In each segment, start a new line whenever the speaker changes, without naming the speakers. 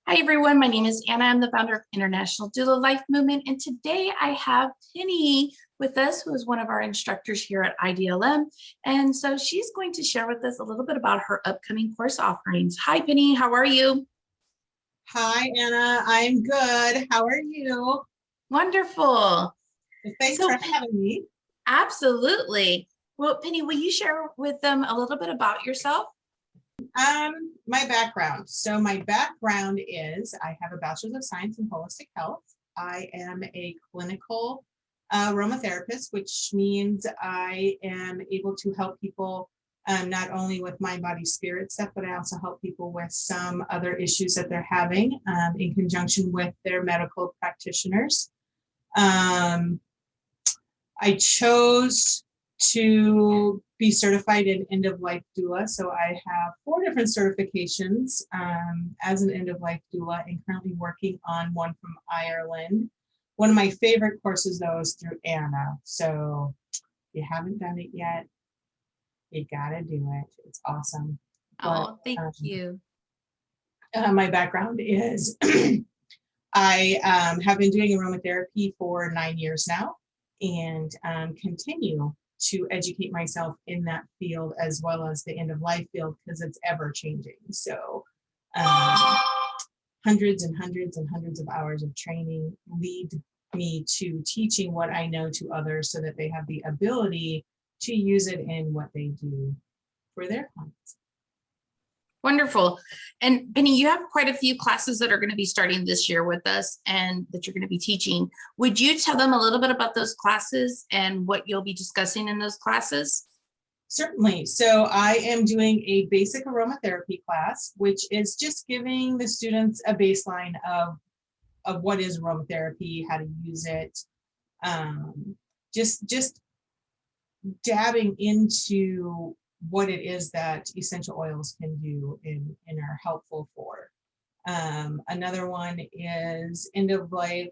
Hi, everyone. My name is Anna. I'm the founder of International Doula Life Movement. And today I have Penny with us, who is one of our instructors here at IDLM. And so she's going to share with us a little bit about her upcoming course offerings. Hi, Penny. How are you?
Hi, Anna. I'm good. How are you?
Wonderful.
Thanks for having me.
Absolutely. Well, Penny, will you share with them a little bit about yourself?
My background. So my background is I have a Bachelor's of Science in Holistic Health. I am a clinical aromatherapist, which means I am able to help people not only with mind, body, spirit stuff, but I also help people with some other issues that they're having in conjunction with their medical practitioners. I chose to be certified in end-of-life doula. So I have 4 different certifications as an end-of-life doula and currently working on one from Ireland. One of my favorite courses, though, is through Anna. So if you haven't done it yet, you gotta do it. It's awesome.
Oh, thank you.
My background is I have been doing aromatherapy for 9 years now and continue to educate myself in that field as well as the end of life field because it's ever changing. So hundreds and hundreds and hundreds of hours of training lead me to teaching what I know to others so that they have the ability to use it in what they do for their clients.
Wonderful. And Penny, you have quite a few classes that are going to be starting this year with us and that you're going to be teaching. Would you tell them a little bit about those classes and what you'll be discussing in those classes?
Certainly. So I am doing a basic aromatherapy class, which is just giving the students a baseline of what is aromatherapy, how to use it, just dabbing into what it is that essential oils can do and are helpful for. Another one is end of life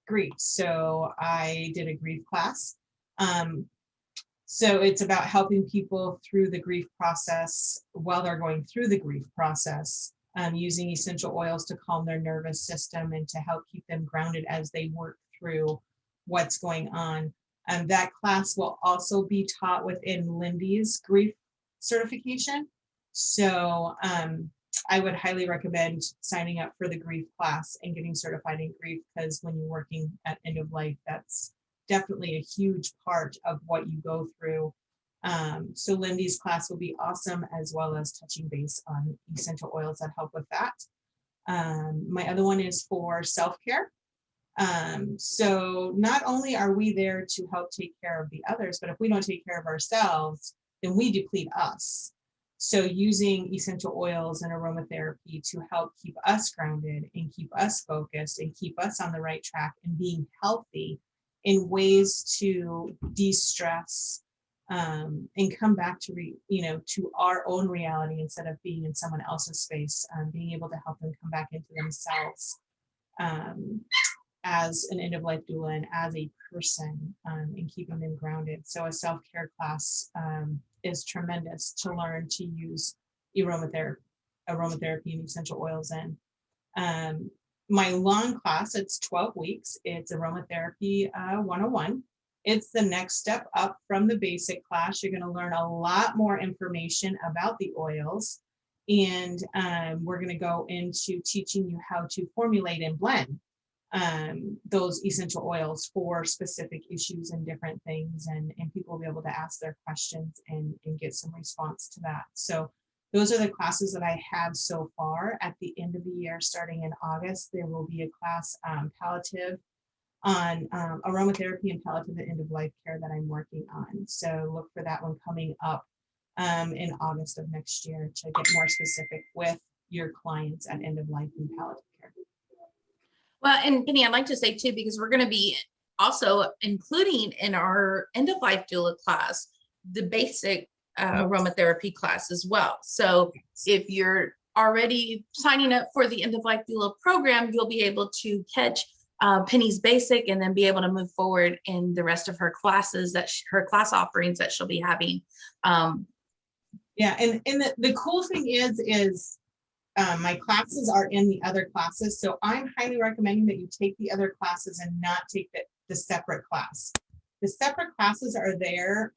grief. So I did a grief class. So it's about helping people through the grief process while they're going through the grief process, using essential oils to calm their nervous system and to help keep them grounded as they work through what's going on. That class will also be taught within Lindy's grief certification. So I would highly recommend signing up for the grief class and getting certified in grief, because when you're working at end of life, that's definitely a huge part of what you go through. So Lindy's class will be awesome, as well as touching base on essential oils that help with that. My other one is for self-care. So not only are we there to help take care of the others, but if we don't take care of ourselves, then we deplete us. So using essential oils and aromatherapy to help keep us grounded and keep us focused and keep us on the right track and being healthy in ways to de-stress and come back to to our own reality instead of being in someone else's space, being able to help them come back into themselves as an end-of-life doula and as a person, and keeping them grounded. So a self-care class is tremendous to learn to use aromatherapy and essential oils in. My long class, it's 12 weeks. It's Aromatherapy 101. It's the next step up from the basic class. You're going to learn a lot more information about the oils, and we're going to go into teaching you how to formulate and blend those essential oils for specific issues and different things, and people will be able to ask their questions and get some response to that. So those are the classes that I have so far. At the end of the year, starting in August, there will be a class palliative on aromatherapy and palliative and end-of-life care that I'm working on. So look for that one coming up in August of next year to get more specific with your clients at end-of-life and palliative care.
Well, and Penny, I'd like to say too, because we're going to be also including in our end-of-life doula class, the basic aromatherapy class as well. So if you're already signing up for the end-of-life doula program, you'll be able to catch Penny's basic and then be able to move forward in the rest of her classes, her class offerings that she'll be having.
Yeah, and the cool thing is my classes are in the other classes, so I'm highly recommending that you take the other classes and not take the separate class. The separate classes are there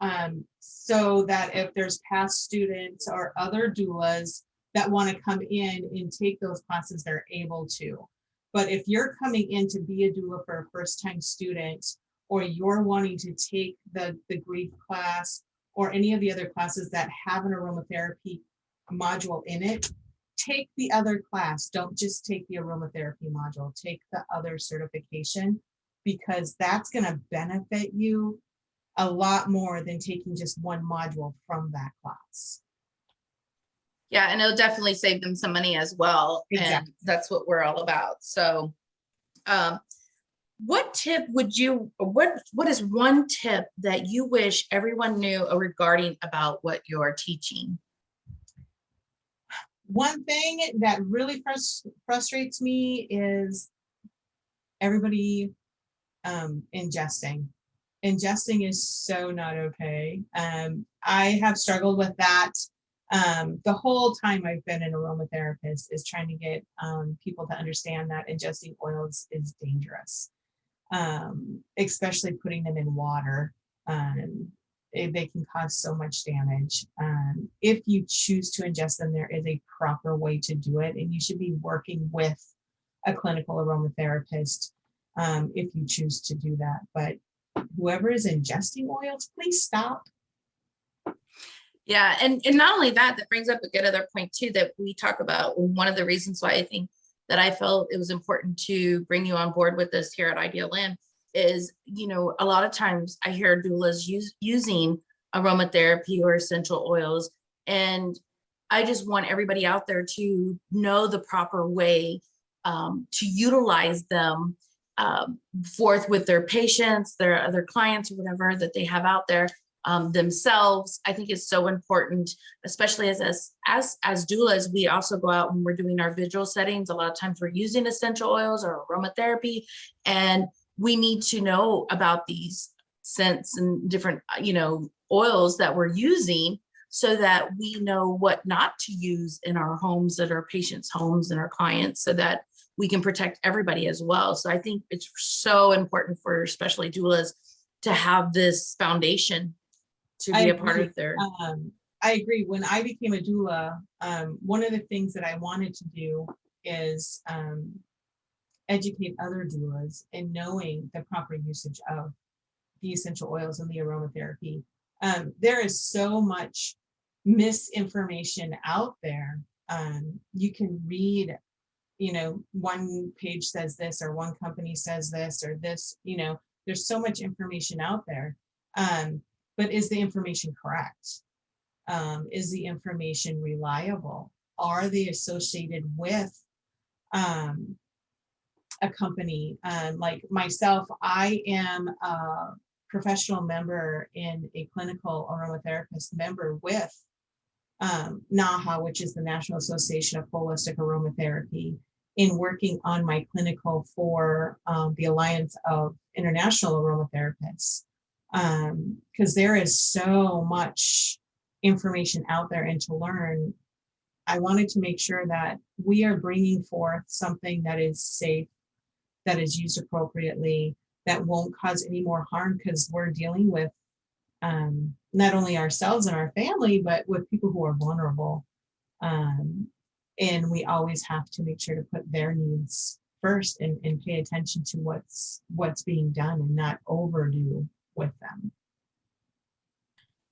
so that if there's past students or other doulas that want to come in and take those classes, they're able to. But if you're coming in to be a doula for a first-time student, or you're wanting to take the grief class or any of the other classes that have an aromatherapy module in it, take the other class. Don't just take the aromatherapy module, take the other certification, because that's going to benefit you a lot more than taking just one module from that class.
Yeah, and it'll definitely save them some money as well.
Exactly.
And that's what we're all about. So what tip would you, what is one tip that you wish everyone knew regarding about what you're teaching?
One thing that really frustrates me is everybody ingesting. Ingesting is so not okay. I have struggled with that the whole time I've been an aromatherapist, is trying to get people to understand that ingesting oils is dangerous, especially putting them in water. They can cause so much damage. If you choose to ingest them, there is a proper way to do it, and you should be working with a clinical aromatherapist if you choose to do that. But whoever is ingesting oils, please stop.
Yeah, and not only that, that brings up a good other point too that we talk about. One of the reasons why I think that I felt it was important to bring you on board with us here at IDLM is, you know, a lot of times I hear doulas using aromatherapy or essential oils, and I just want everybody out there to know the proper way to utilize them forth with their patients, their other clients, or whatever that they have out there. Themselves. I think it's so important, especially as doulas. We also go out when we're doing our visual settings. A lot of times we're using essential oils or aromatherapy, and we need to know about these scents and different, you know, oils that we're using, so that we know what not to use in our homes, at our patients' homes and our clients, so that we can protect everybody as well. So I think it's so important for especially doulas to have this foundation to be a part of their.
I agree. When I became a doula, one of the things that I wanted to do is educate other doulas in knowing the proper usage of the essential oils and the aromatherapy. There is so much misinformation out there. You can read, you know, one page says this, or one company says this, or this, you know, there's so much information out there. But is the information correct? Is the information reliable? Are they associated with a company? Like myself, I am a professional member in a clinical aromatherapist member with NAHA, which is the National Association of Holistic Aromatherapy, in working on my clinical for the Alliance of International Aromatherapists. Because there is so much information out there and to learn. I wanted to make sure that we are bringing forth something that is safe, that is used appropriately, that won't cause any more harm, because we're dealing with not only ourselves and our family, but with people who are vulnerable. And we always have to make sure to put their needs first, and pay attention to what's being done, and not overdo with them.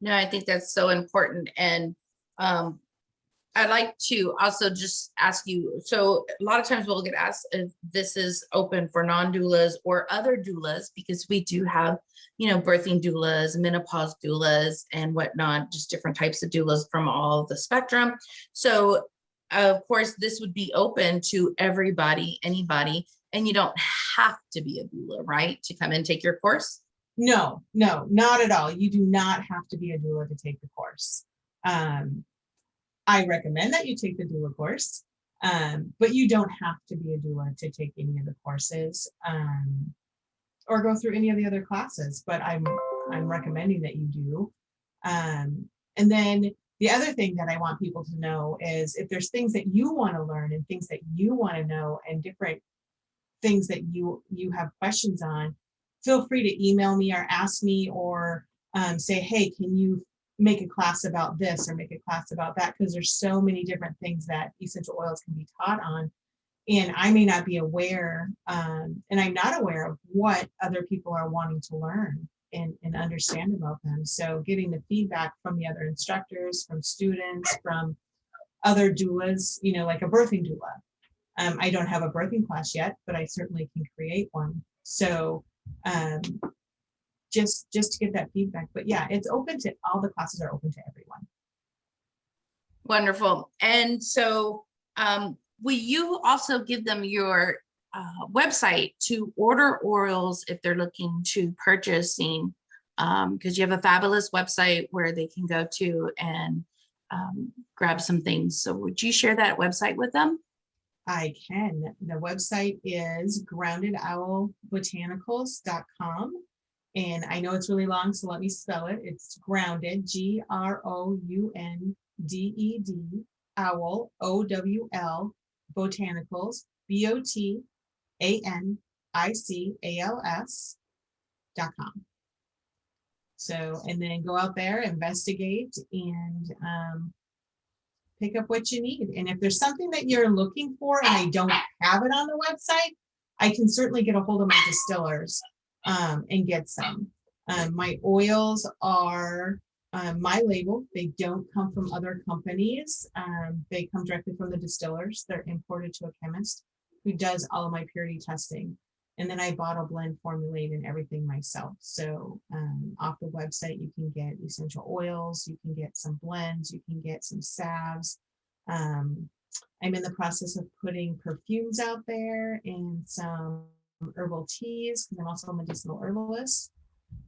No, I think that's so important. And I'd like to also just ask you, so a lot of times we'll get asked if this is open for non-doulas or other doulas, because we do have, you know, birthing doulas, menopause doulas, and whatnot, just different types of doulas from all the spectrum. So of course, this would be open to everybody, anybody, and you don't have to be a doula, right, to come and take your course?
No, not at all. You do not have to be a doula to take the course. I recommend that you take the doula course, but you don't have to be a doula to take any of the courses, or go through any of the other classes. But I'm recommending that you do. And then the other thing that I want people to know is if there's things that you want to learn and things that you want to know and different things that you have questions on, feel free to email me or ask me or say, hey, can you make a class about this or make a class about that? Because there's so many different things that essential oils can be taught on. And I may not be aware, and I'm not aware of what other people are wanting to learn and understand about them. So getting the feedback from the other instructors, from students, from other doulas, you know, like a birthing doula. I don't have a birthing class yet, but I certainly can create one. So just to get that feedback. But yeah, it's open to, all the classes are open to everyone.
Wonderful. And so will you also give them your website to order oils if they're looking to purchasing? Because you have a fabulous website where they can go to and grab some things. So would you share that website with them?
I can. The website is groundedowlbotanicals.com. And I know it's really long, so let me spell it. It's grounded, GROUNDED, owl, OWL, botanicals, BOTANICALS.com. So, and then go out there, investigate, and pick up what you need. And if there's something that you're looking for and I don't have it on the website, I can certainly get a hold of my distillers and get some. My oils are my label. They don't come from other companies. They come directly from the distillers. They're imported to a chemist who does all of my purity testing. And then I bottle blend, formulate, and everything myself. So off the website, you can get essential oils, you can get some blends, you can get some salves. I'm in the process of putting perfumes out there and some herbal teas, because I'm also a medicinal herbalist.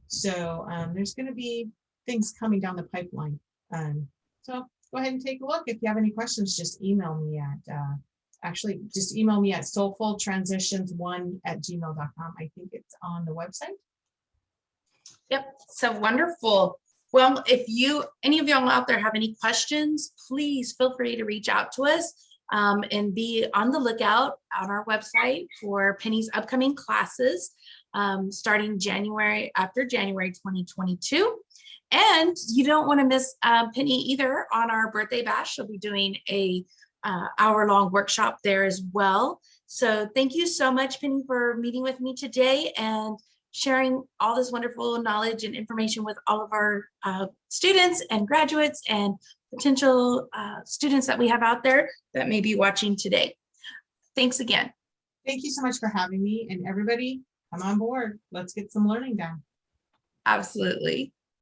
So there's going to be things coming down the pipeline. So go ahead and take a look. If you have any questions, just email me at just email me at soulfultransitions1@gmail.com. I think it's on the website.
Yep. So wonderful. Well, if any of y'all out there have any questions, please feel free to reach out to us and be on the lookout on our website for Penny's upcoming classes starting after January 2022. And you don't want to miss Penny either on our birthday bash. She'll be doing a hour-long workshop there as well. So thank you so much, Penny, for meeting with me today and sharing all this wonderful knowledge and information with all of our students and graduates and potential students that we have out there that may be watching today. Thanks again.
Thank you so much for having me, and everybody come on board. Let's get some learning done.
Absolutely.